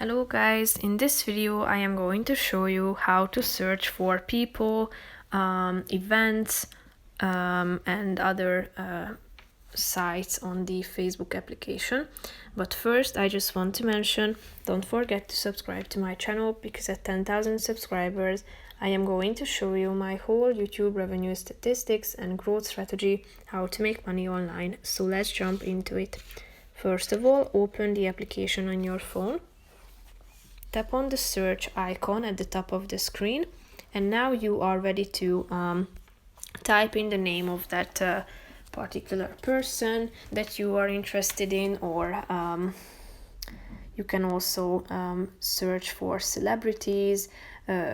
Hello guys, in this video I am going to show you how to search for people, events, and other sites on the Facebook application. But first I just want to mention, don't forget to subscribe to my channel, because at 10,000 subscribers I am going to show you my whole YouTube revenue statistics and growth strategy, how to make money online. So let's jump into it. First of all, open the application on your phone. Tap on the search icon at the top of the screen, and now you are ready to type in the name of that particular person that you are interested in, or you can also search for celebrities,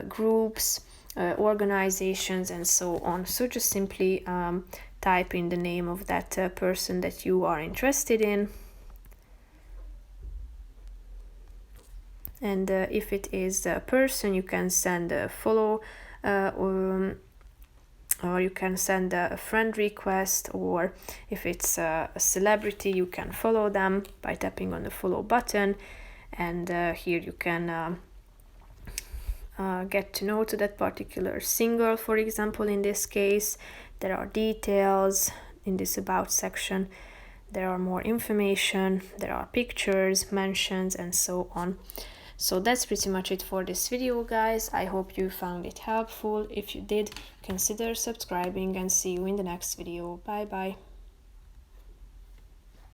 groups, organizations, and so on. So just simply type in the name of that person that you are interested in. And if it is a person, you can send a follow, or you can send a friend request, or if it's a celebrity, you can follow them by tapping on the follow button. And here you can get to know to that particular singer. For example, in this case, there are details in this about section. There are more information, there are pictures, mentions, and so on. So that's pretty much it for this video, guys. I hope you found it helpful. If you did, consider subscribing, and see you in the next video. Bye bye.